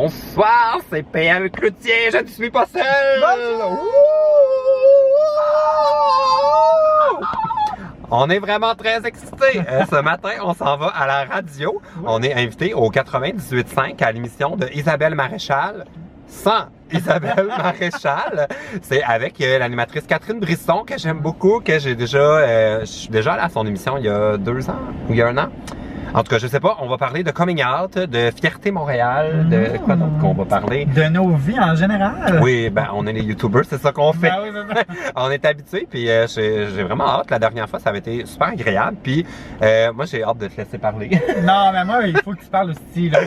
Bonsoir, c'est PM Cloutier, je ne suis pas seul! On est vraiment très excités. Ce matin, on s'en va à la radio. On est invité au 98.5 à l'émission de Isabelle Maréchal. Sans Isabelle Maréchal. C'est avec l'animatrice Catherine Brisson que j'aime beaucoup, que je suis déjà allé à son émission il y a 2 ans ou il y a 1 an. En tout cas, je sais pas, on va parler de coming out, de Fierté Montréal, de quoi d'autre qu'on va parler? De nos vies en général. Oui, ben on est les YouTubers, c'est ça qu'on fait. Ben oui, ben oui. On est habitués, puis j'ai vraiment hâte. La dernière fois, ça avait été super agréable, puis moi j'ai hâte de te laisser parler. Non, mais moi, il faut que tu parles aussi. Là.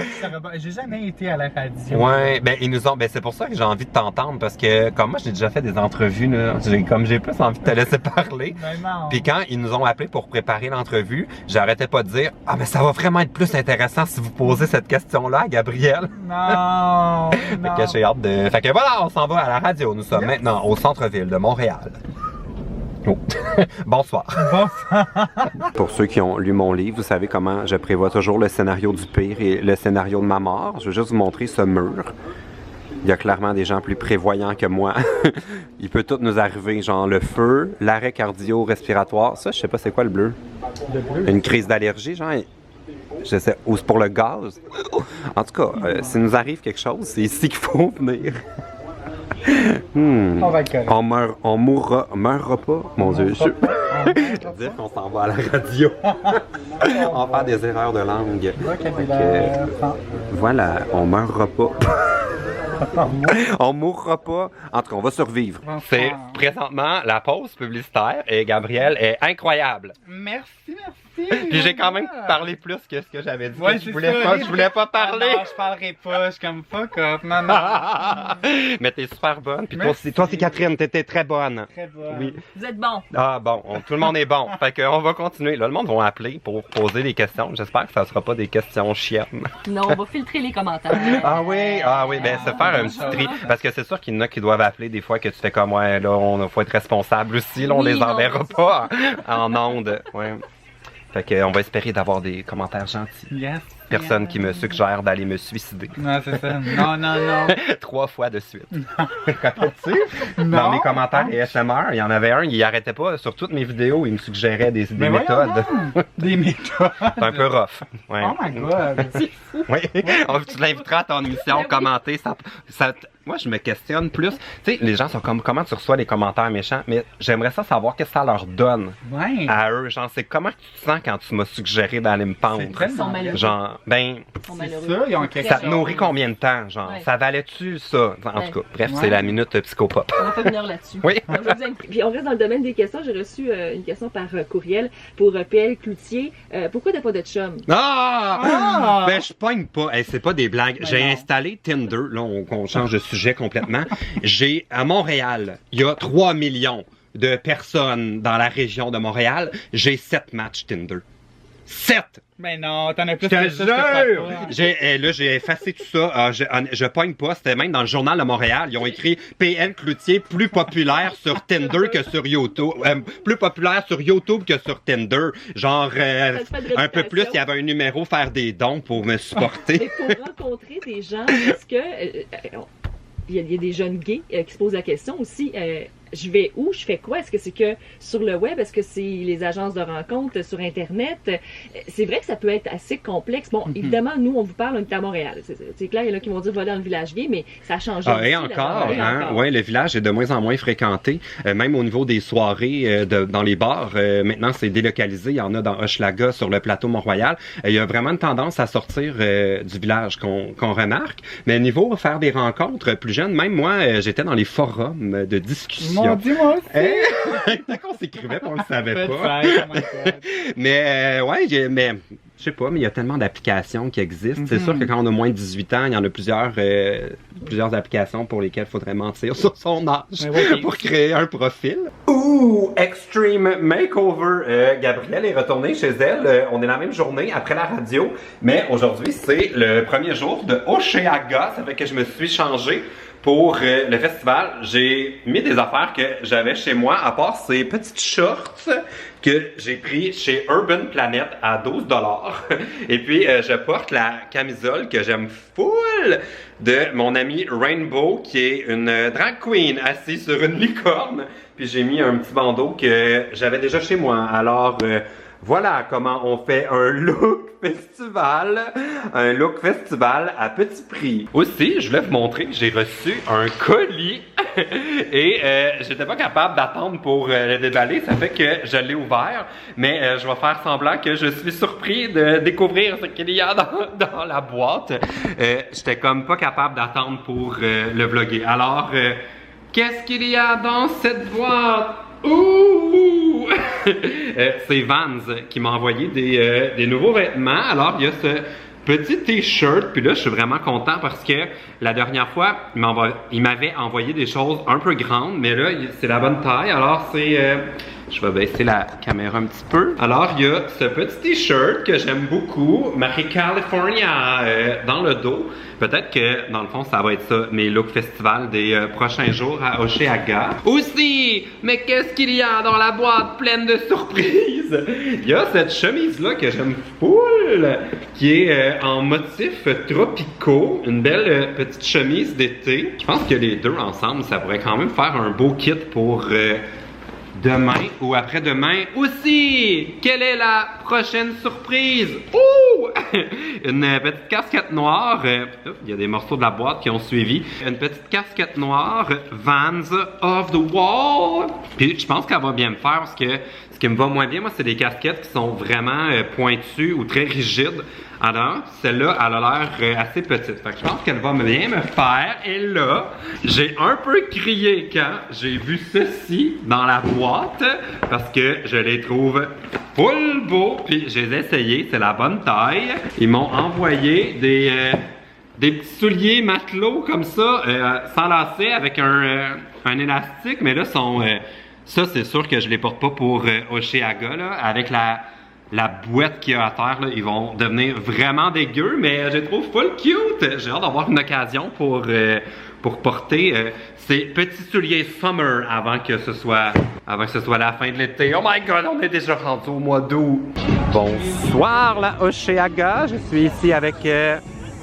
J'ai jamais été à la radio. Ouais, ben ils nous ont, ben c'est pour ça que j'ai envie de t'entendre, parce que comme moi j'ai déjà fait des entrevues, là, j'ai plus envie de te laisser parler. Ben non. Puis quand ils nous ont appelés pour préparer l'entrevue, j'arrêtais pas de dire « Ah, mais ça va vraiment être plus intéressant si vous posez cette question-là à Gabriel. » Non, Fait que j'ai hâte de... Fait que voilà, on s'en va à la radio. Nous sommes maintenant au centre-ville de Montréal. Oh. Bonsoir. Bonsoir. Pour ceux qui ont lu mon livre, vous savez comment je prévois toujours le scénario du pire et le scénario de ma mort. Je veux juste vous montrer ce mur. Il y a clairement des gens plus prévoyants que moi. Il peut tout nous arriver, genre le feu, l'arrêt cardio-respiratoire. Ça, je sais pas c'est quoi le bleu. Le bleu. Une crise d'allergie, genre. Je sais, ou c'est pour le gaz. En tout cas, s'il nous arrive quelque chose, c'est ici qu'il faut venir. On va être correct. On meurra pas, mon Dieu. Je veux dire qu'on s'en va à la radio. On va faire des erreurs de langue. Voilà, on meurra pas. On mourra pas. En tout cas, on va survivre. C'est présentement la pause publicitaire et Gabrielle est incroyable. Merci, merci. Puis j'ai quand même parlé plus que ce que j'avais dit. Ouais, je voulais pas parler. Non, je parlerai pas. Je suis comme fuck off. Non, non. Mais t'es super bonne. Puis toi aussi, Catherine, t'étais très bonne. Très bonne. Oui. Vous êtes bon. Ah bon, tout le monde est bon. Fait qu'on va continuer. Là, le monde va appeler pour poser des questions. J'espère que ça sera pas des questions chiennes. Non, on va filtrer les commentaires. Ah oui, ben se faire un petit tri. Parce que c'est sûr qu'il y en a qui doivent appeler des fois que tu fais comme ouais, là, on faut être responsable aussi. Là, on Oui, les non, enverra c'est pas en ondes. Ouais. Fait qu'on va espérer d'avoir des commentaires gentils. Yes. Personne qui me suggère d'aller me suicider. Non, c'est ça. Non, non, non. 3 fois de suite. Rappelles-tu? Dans mes commentaires ASMR, il y en avait un, il arrêtait pas. Sur toutes mes vidéos, il me suggérait des méthodes. Des méthodes. C'est un peu rough. Ouais. Oh my god. Oui. Tu l'inviteras à ton émission, commenter. Moi, je me questionne plus. Tu sais, les gens sont comme, comment tu reçois les commentaires méchants? Mais j'aimerais ça savoir qu'est-ce que ça leur donne Ouais. à eux. Genre, c'est comment tu te sens quand tu m'as suggéré d'aller me pendre? Ils sont malheureux. Genre, ben, Ils sont C'est malheureux. ça, ils ont quelque ça te chose. nourrit combien de temps? Genre, Ouais. ça valait-tu ça? En Ouais. tout cas, bref, Ouais. c'est la minute psychopop. On va faire 1 heure là-dessus. Oui. Donc, je vous invite- Puis on reste dans le domaine des questions. J'ai reçu une question par courriel pour PL Cloutier. Pourquoi t'as pas de chum? Ah! Ben, je pogne pas. Hey, c'est pas des blagues. J'ai non. installé Tinder. Là, on change de sujet complètement. À Montréal, il y a 3 millions de personnes dans la région de Montréal. J'ai 7 matchs Tinder. 7! Mais non, t'en as plus Je te que ça, je te crois jure! pas. Là, j'ai effacé tout ça. Je pogne pas. C'était même dans le journal de Montréal. Ils ont écrit PN Cloutier plus populaire sur Tinder que sur YouTube. Plus populaire sur YouTube que sur Tinder. Genre, un peu plus, il y avait un numéro faire des dons pour me supporter. Mais pour rencontrer des gens, est-ce que il y a des jeunes gays qui se posent la question aussi. Je vais où? Je fais quoi? Est-ce que c'est que sur le web? Est-ce que c'est les agences de rencontres sur Internet? C'est vrai que ça peut être assez complexe. Bon, évidemment, nous, on vous parle, on est à Montréal. C'est clair, il y en a qui vont dire va dans le village gay, mais ça a changé. Ah, aussi, et là-bas. encore, Et hein? encore. Ouais, le village est de moins en moins fréquenté. Même au niveau des soirées dans les bars, maintenant c'est délocalisé. Il y en a dans Hochelaga, sur le plateau Mont-Royal. Il y a vraiment une tendance à sortir du village qu'on remarque. Mais niveau faire des rencontres plus jeunes, même moi, j'étais dans les forums de discussion. Mon Dieu, moi aussi. Peut-être qu'on s'écrivait, on le savait pas. Peut-être, oh my God. Mais ouais, mais je sais pas, mais il y a tellement d'applications qui existent. C'est sûr que quand on a moins de 18 ans, il y en a plusieurs applications pour lesquelles il faudrait mentir sur son âge Mais oui. pour créer un profil. Ouh, Extreme Makeover. Gabrielle est retournée chez elle. On est la même journée après la radio, mais aujourd'hui c'est le premier jour de Hochelaga. Ça fait que je me suis changé. Pour le festival, j'ai mis des affaires que j'avais chez moi, à part ces petites shorts que j'ai pris chez Urban Planet à 12 $. Et puis, je porte la camisole que j'aime full de mon ami Rainbow, qui est une drag queen assise sur une licorne. Puis j'ai mis un petit bandeau que j'avais déjà chez moi. Alors, voilà comment on fait un look festival à petit prix. Aussi, je voulais vous montrer que j'ai reçu un colis et j'étais pas capable d'attendre pour le déballer, ça fait que je l'ai ouvert, mais je vais faire semblant que je suis surpris de découvrir ce qu'il y a dans la boîte. J'étais comme pas capable d'attendre pour le vlogger. Alors, qu'est-ce qu'il y a dans cette boîte? Ouh! C'est Vans qui m'a envoyé des nouveaux vêtements. Alors, il y a ce petit t-shirt. Puis là, je suis vraiment content parce que la dernière fois, il m'avait envoyé des choses un peu grandes. Mais là, c'est la bonne taille. Alors, c'est... je vais baisser la caméra un petit peu. Alors, il y a ce petit t-shirt que j'aime beaucoup, marqué California dans le dos. Peut-être que, dans le fond, ça va être ça, mes looks festival des prochains jours à Oshéaga. Aussi, mais qu'est-ce qu'il y a dans la boîte pleine de surprises? Il y a cette chemise-là que j'aime full, qui est en motifs tropicaux. Une belle petite chemise d'été. Je pense que les deux ensemble, ça pourrait quand même faire un beau kit pour... demain ou après-demain. Aussi, quelle est la prochaine surprise? Ouh! Une petite casquette noire. Il y a des morceaux de la boîte qui ont suivi. Une petite casquette noire. Vans off the wall. Puis je pense qu'elle va bien me faire parce que ce qui me va moins bien, moi, c'est des casquettes qui sont vraiment pointues ou très rigides. Alors, celle-là, elle a l'air assez petite. Fait que je pense qu'elle va bien me faire. Et là, j'ai un peu crié quand j'ai vu ceci dans la boîte parce que je les trouve full beaux. Puis, je les ai essayés. C'est la bonne taille. Ils m'ont envoyé des petits souliers matelots comme ça, sans lacets, avec un élastique. Mais là, ça, c'est sûr que je les porte pas pour Oshéaga, là, avec la bouette qu'il y a à terre, là, ils vont devenir vraiment dégueux, mais je les trouve full cute. J'ai hâte d'avoir une occasion pour porter ces petits souliers summer avant que ce soit la fin de l'été. Oh my god, on est déjà rendu au mois d'août. Bonsoir la Oshéaga, je suis ici avec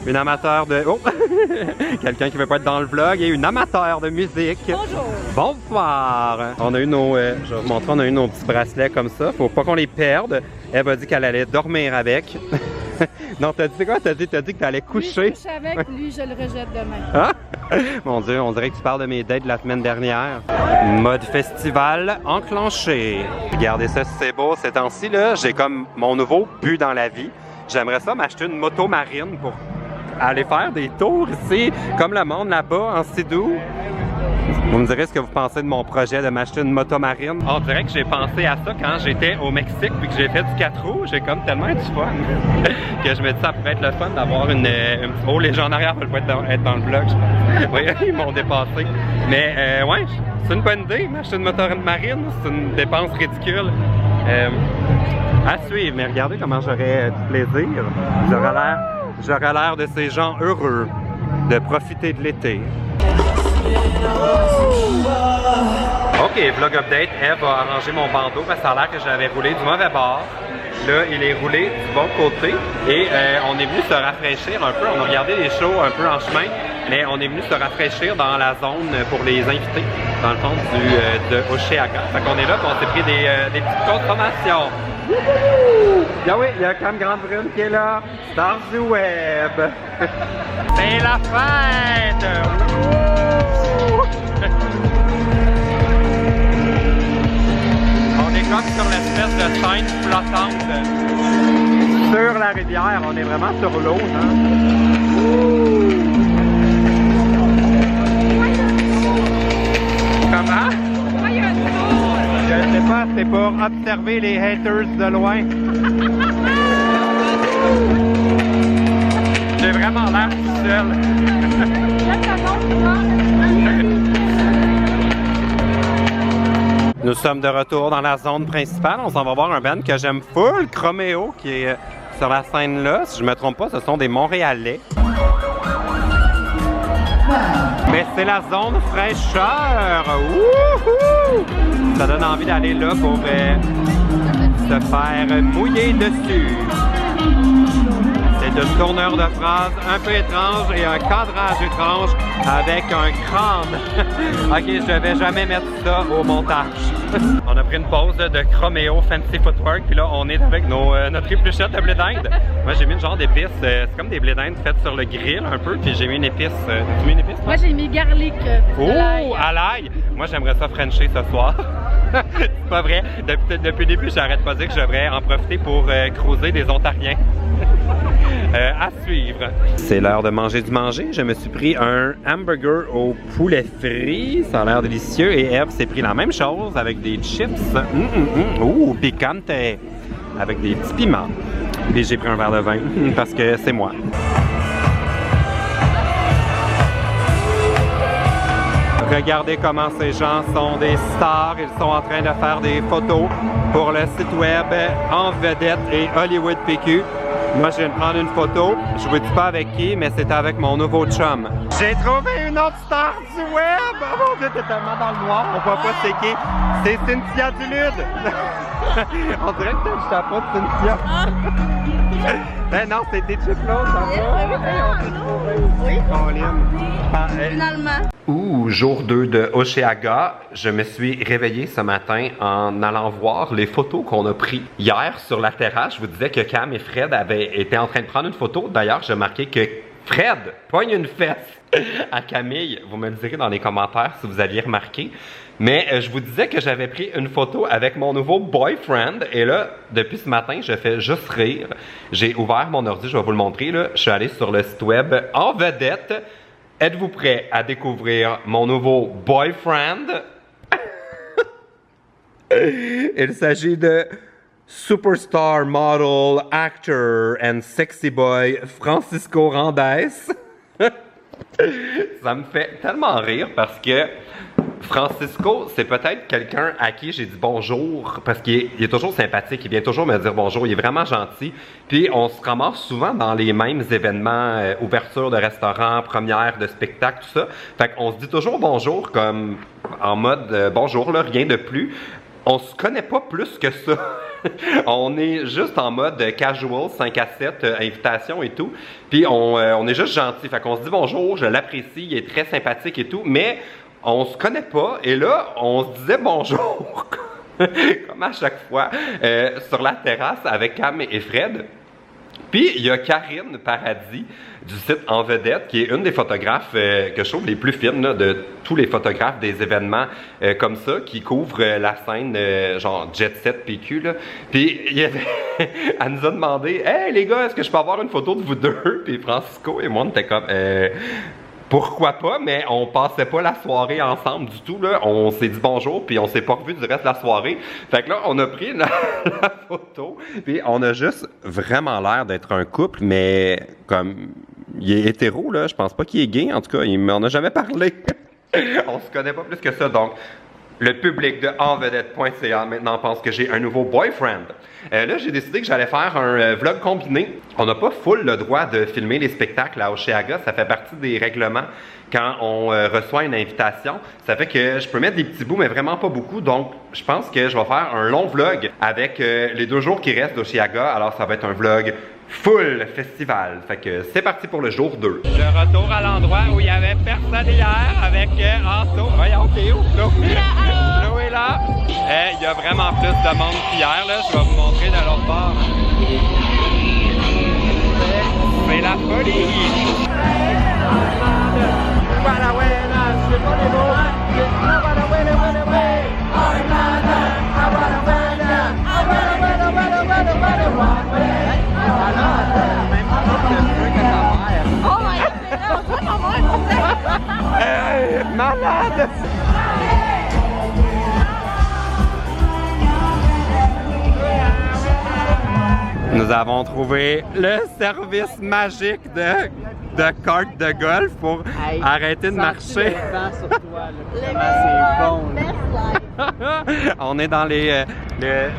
une amateur de... Oh! Quelqu'un qui veut pas être dans le vlog et une amateur de musique. Bonjour! Bonsoir! On a eu nos... je vais vous montrer, on a eu nos petits bracelets comme ça. Faut pas qu'on les perde. Eve a dit qu'elle allait dormir avec. Non, t'as dit quoi? T'as dit que t'allais coucher. Lui, je couche avec, lui, je le rejette demain. Hein? Mon Dieu, on dirait que tu parles de mes dates de la semaine dernière. Mode festival enclenché. Regardez ça, c'est beau. Ces temps-ci, là, j'ai comme mon nouveau but dans la vie. J'aimerais ça m'acheter une moto marine pour aller faire des tours ici, comme le monde là-bas, en Sidou. Vous me direz ce que vous pensez de mon projet de m'acheter une moto marine. On dirait que j'ai pensé à ça quand j'étais au Mexique puis que j'ai fait du 4 roues. J'ai comme tellement eu du fun que je me dis ça pourrait être le fun d'avoir une petite... Oh, les gens en arrière veulent pas être dans le vlog, je pense. Oui, ils m'ont dépassé. Mais ouais, c'est une bonne idée, m'acheter une moto marine. C'est une dépense ridicule. À suivre, mais regardez comment j'aurais du plaisir. J'aurais l'air de ces gens heureux de profiter de l'été. Ok, vlog update. Eve a arrangé mon bandeau parce que ça a l'air que je l'avais roulé du mauvais bord. Là, il est roulé du bon côté et on est venu se rafraîchir un peu. On a regardé les shows un peu en chemin, mais on est venu se rafraîchir dans la zone pour les invités, dans le fond de Oshéaga. Fait qu'on est là, on s'est pris des petites consommations. Ah oui, il y a Cam Grande Brune qui est là. Stars du web. C'est la fête! On est comme sur l'espèce de scène flottante sur la rivière. On est vraiment sur l'eau, hein? Comment? Je sais pas, c'est pour observer les haters de loin. J'ai vraiment l'air tout seul. Nous sommes de retour dans la zone principale. On s'en va voir un band que j'aime full, Chromeo, qui est sur la scène là. Si je me trompe pas, ce sont des Montréalais. Mais c'est la zone fraîcheur! Wouhou! Ça donne envie d'aller là pour se faire mouiller dessus. C'est une tournure de phrase un peu étrange et un cadrage étrange avec un crâne. Ok, je vais jamais mettre ça au montage. On a pris une pause de Chromeo Fancy Footwork, puis là on est avec notre épluchette de blé d'Inde. Moi j'ai mis le genre d'épices, c'est comme des blé d'Inde faites sur le grill un peu, puis j'ai mis une épice. Tu mets une épice? Moi, j'ai mis garlic. Oh, à l'ail! Moi j'aimerais ça frencher ce soir. C'est pas vrai. Depuis le début, j'arrête pas de dire que je devrais en profiter pour cruiser des Ontariens. À suivre. C'est l'heure de manger du manger. Je me suis pris un hamburger au poulet frit. Ça a l'air délicieux. Et Eve s'est pris la même chose avec des chips. Ouh, piquante. Avec des petits piments. Et j'ai pris un verre de vin parce que c'est moi. Regardez comment ces gens sont des stars. Ils sont en train de faire des photos pour le site web En Vedette et Hollywood PQ. Moi, je viens de prendre une photo. Je ne vous dis pas avec qui, mais c'était avec mon nouveau chum. J'ai trouvé une autre star du web! Oh mon Dieu, t'es tellement dans le noir, on voit pas c'est qui. C'est Cynthia Dulude! On dirait que t'as le chapeau de Cynthia. Ben non, c'est des chips là, ça va? Oui. Finalement. Ouh, jour 2 de Hochelaga. Je me suis réveillé ce matin en allant voir les photos qu'on a prises hier sur la terrasse. Je vous disais que Cam et Fred avaient été en train de prendre une photo. D'ailleurs, j'ai marqué que Fred poigne une fesse à Camille. Vous me le direz dans les commentaires si vous aviez remarqué. Mais je vous disais que j'avais pris une photo avec mon nouveau boyfriend. Et là, depuis ce matin, je fais juste rire. J'ai ouvert mon ordi, je vais vous le montrer. Là. Je suis allé sur le site web En Vedette. Êtes-vous prêts à découvrir mon nouveau boyfriend? Il s'agit de superstar model, actor and sexy boy Francisco Randes. Ça me fait tellement rire parce que Francisco, c'est peut-être quelqu'un à qui j'ai dit bonjour parce qu'il est toujours sympathique, il vient toujours me dire bonjour, il est vraiment gentil. Puis on se ramasse souvent dans les mêmes événements, ouverture de restaurants, première de spectacle, tout ça. Fait qu'on se dit toujours bonjour comme en mode bonjour, là, rien de plus. On se connaît pas plus que ça. On est juste en mode casual, 5 à 7, invitation et tout. Puis on est juste gentil. Fait qu'on se dit bonjour, je l'apprécie, il est très sympathique et tout. Mais on se connaît pas. Et là, on se disait bonjour. Comme à chaque fois. Sur la terrasse avec Cam et Fred. Puis, il y a Karine Paradis du site En Vedette, qui est une des photographes que je trouve les plus fines là, de tous les photographes des événements comme ça, qui couvrent la scène genre Jet Set PQ. Là. Puis, elle nous a demandé « Hey les gars, est-ce que je peux avoir une photo de vous deux? » Puis Francisco et moi, on était comme pourquoi pas, mais on passait pas la soirée ensemble du tout, là. On s'est dit bonjour, puis on s'est pas revu du reste de la soirée. Fait que là, on a pris la photo, puis on a juste vraiment l'air d'être un couple, mais comme il est hétéro, là, je pense pas qu'il est gay, en tout cas, il m'en a jamais parlé. On se connaît pas plus que ça, donc le public de envedette.ca maintenant pense que j'ai un nouveau boyfriend. Là, j'ai décidé que j'allais faire un vlog combiné. On n'a pas full le droit de filmer les spectacles à Hochelaga. Ça fait partie des règlements quand on reçoit une invitation. Ça fait que je peux mettre des petits bouts, mais vraiment pas beaucoup. Donc, je pense que je vais faire un long vlog avec les 2 jours qui restent d'Hochelaga. Alors, ça va être un vlog full festival. Fait que c'est parti pour le jour 2. De retour à l'endroit où il y avait personne hier avec Anto. Voyons, t'es où, Flo? Flo est là. Il y a vraiment plus de monde qu'hier, là. Je vais vous montrer de l'autre bord. C'est la folie! Malade! Nous avons trouvé le service magique de carte de golf pour arrêter de marcher. Sur toi, là. C'est bon. On est dans le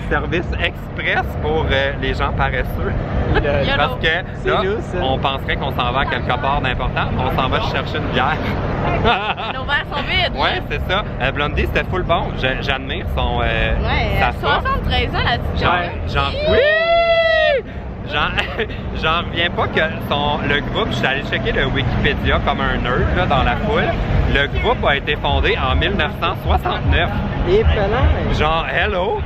service express pour les gens paresseux. Parce que là, on penserait qu'on s'en va quelque part d'important. On s'en va chercher une bière. Nos verres sont vides. Ouais, c'est ça. Blondie, c'était full bon. J'admire son... ouais, 73 ans, la petite oui! J'en reviens pas que le groupe, je suis allé checker le Wikipédia comme un nerd là, dans la foule. Le groupe a été fondé en 1969. Et pendant, genre, hello!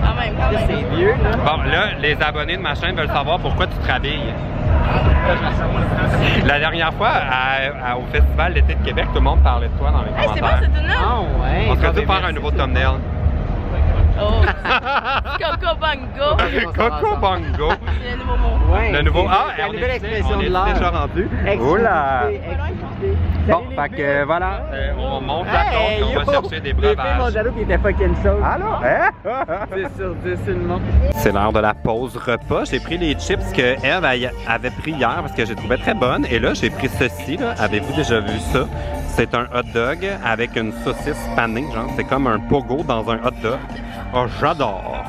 Quand même. c'est vieux, là. Bon, là, les abonnés de ma chaîne veulent savoir pourquoi tu te rhabilles. La dernière fois, au Festival d'été de Québec, tout le monde parlait de toi dans les Hey, c'est bon, commentaires. c'est une Ah note. ouais. On serait dû faire un nouveau thumbnail. Oh. Coco Bongo. Coco Bongo. C'est le nouveau mot. Ouais, Le nouveau... Ah, c'est la on nouvelle est expression de l'art. déjà rendu. Exclusivité, Oula! exclusivité. Bon, Salut, fait les que filles. voilà, on monte la Hey, côte, on va yo! chercher des Les filles breuvages. m'ont jaloux qui était fucking sauce. Allô? Hein? C'est sur 10 sur le nom. C'est l'heure de la pause repas. J'ai pris les chips que Eve avait pris hier parce que j'ai trouvé très bonnes. Et là, j'ai pris ceci. Là. Avez-vous déjà vu ça? C'est un hot dog avec une saucisse panée. Genre, c'est comme un pogo dans un hot dog. Oh, j'adore!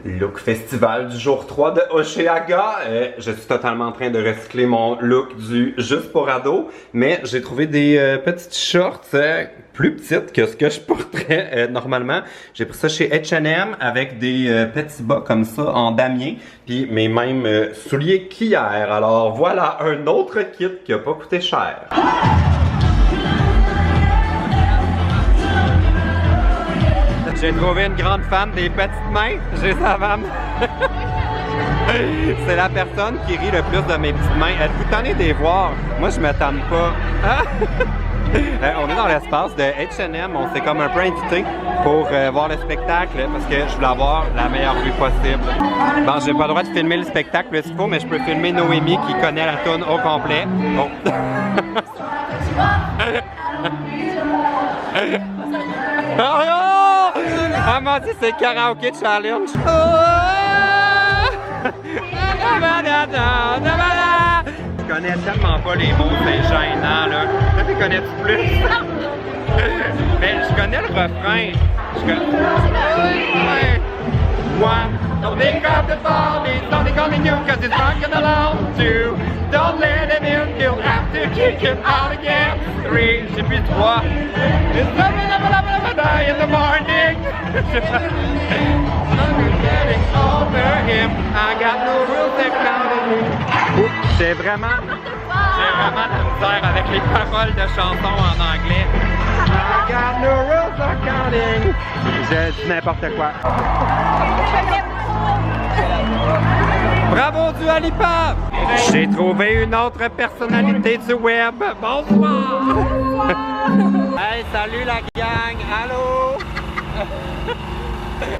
Look festival du jour 3 de Oshéaga. Je suis totalement en train de recycler mon look du juste pour ado, mais j'ai trouvé des petites shorts plus petites que ce que je porterais normalement. J'ai pris ça chez H&M avec des petits bas comme ça en damier, puis mes mêmes souliers qu'hier. Alors voilà un autre kit qui a pas coûté cher. J'ai trouvé une grande fan des petites mains. J'ai sa femme. C'est la personne qui rit le plus de mes petites mains. Êtes-vous tanné de les voir? Moi, je me tanne pas. On est dans l'espace de H&M. On s'est comme un peu invité pour voir le spectacle parce que je voulais avoir la meilleure vue possible. Bon, j'ai pas le droit de filmer le spectacle plus qu'il faut, mais je peux filmer Noémie qui connaît la tune au complet. Bon. Ah mon Dieu, c'est karaoké challenge. Je connais tellement pas les mots, c'est gênant là. Toi, tu connais-tu plus? Mais je connais le refrain. Don't think of the fall, it's only calling you cause it's rockin' along. 2, don't let him in, you'll have to kick him out again. 3, j'ai plus 3. It's die in the morning. I'm getting over him. I got no rules that count me. J'ai vraiment de la misère avec les paroles de chansons en anglais. I got no rules that counting. Je dis n'importe quoi. Bravo Dua Lipa! J'ai trouvé une autre personnalité du web. Bonsoir! Hey, salut la gang! Allô?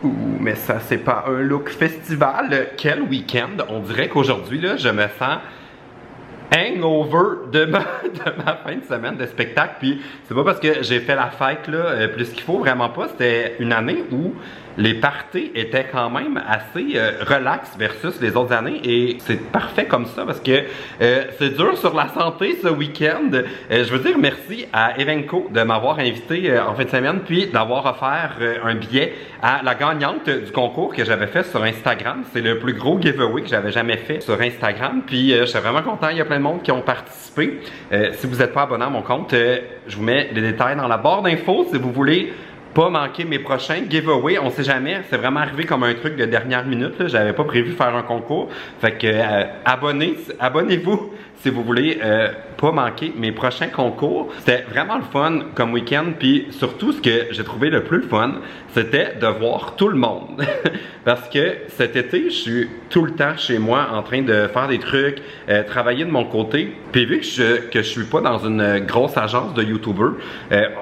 Ouh, mais ça, c'est pas un look festival. Quel week-end! On dirait qu'aujourd'hui, là, je me sens hangover de ma fin de semaine de spectacle. Puis, c'est pas parce que j'ai fait la fête, là, plus qu'il faut, vraiment pas. C'était une année où les parties étaient quand même assez relax versus les autres années et c'est parfait comme ça parce que c'est dur sur la santé ce week-end. Je veux dire merci à Evenco de m'avoir invité en fin de semaine puis d'avoir offert un billet à la gagnante du concours que j'avais fait sur Instagram. C'est le plus gros giveaway que j'avais jamais fait sur Instagram puis je suis vraiment content. Il y a plein de monde qui ont participé. Si vous n'êtes pas abonné à mon compte, je vous mets les détails dans la barre d'infos si vous voulez pas manquer mes prochains giveaways, on sait jamais, c'est vraiment arrivé comme un truc de dernière minute, j'avais pas prévu faire un concours, fait que abonnez-vous si vous voulez pas manquer mes prochains concours. C'était vraiment le fun comme week-end, puis surtout ce que j'ai trouvé le plus fun, c'était de voir tout le monde. Parce que cet été, je suis tout le temps chez moi en train de faire des trucs, travailler de mon côté. Puis vu que je suis pas dans une grosse agence de YouTubers,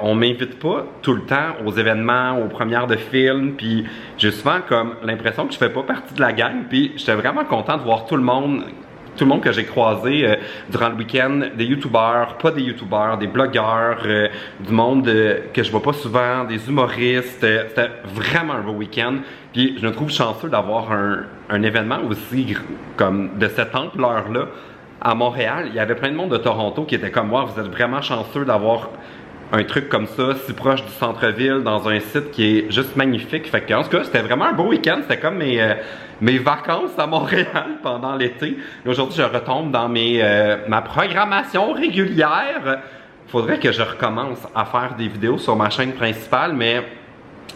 on m'invite pas tout le temps aux événements, aux premières de films, puis j'ai souvent comme l'impression que je fais pas partie de la gang, puis j'étais vraiment content de voir tout le monde que j'ai croisé durant le week-end, des youtubeurs, pas des youtubeurs, des blogueurs, du monde que je vois pas souvent, des humoristes. C'était vraiment un beau week-end. Puis je me trouve chanceux d'avoir un événement aussi comme de cette ampleur-là à Montréal. Il y avait plein de monde de Toronto qui était comme moi. Vous êtes vraiment chanceux d'avoir un truc comme ça, si proche du centre-ville, dans un site qui est juste magnifique. Fait que, en tout cas, c'était vraiment un beau week-end. C'était comme mes vacances à Montréal pendant l'été. Aujourd'hui, je retombe dans ma programmation régulière. Faudrait que je recommence à faire des vidéos sur ma chaîne principale, mais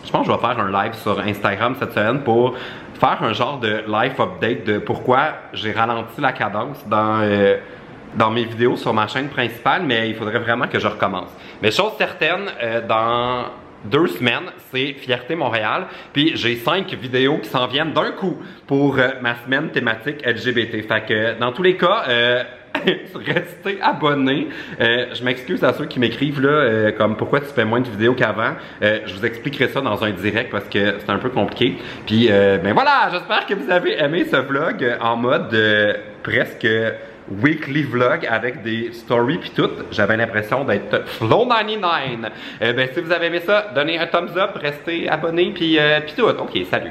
je pense que je vais faire un live sur Instagram cette semaine pour faire un genre de live update de pourquoi j'ai ralenti la cadence dans mes vidéos sur ma chaîne principale, mais il faudrait vraiment que je recommence. Mais chose certaine, dans 2 semaines, c'est Fierté Montréal, puis j'ai 5 vidéos qui s'en viennent d'un coup pour ma semaine thématique LGBT. Fait que dans tous les cas, restez abonnés. Je m'excuse à ceux qui m'écrivent là, comme pourquoi tu fais moins de vidéos qu'avant. Je vous expliquerai ça dans un direct parce que c'est un peu compliqué. Puis ben voilà, j'espère que vous avez aimé ce vlog en mode presque weekly vlog avec des stories puis tout. J'avais l'impression d'être Flo99. Ben si vous avez aimé ça, donnez un thumbs up, restez abonnés puis tout. Ok, salut.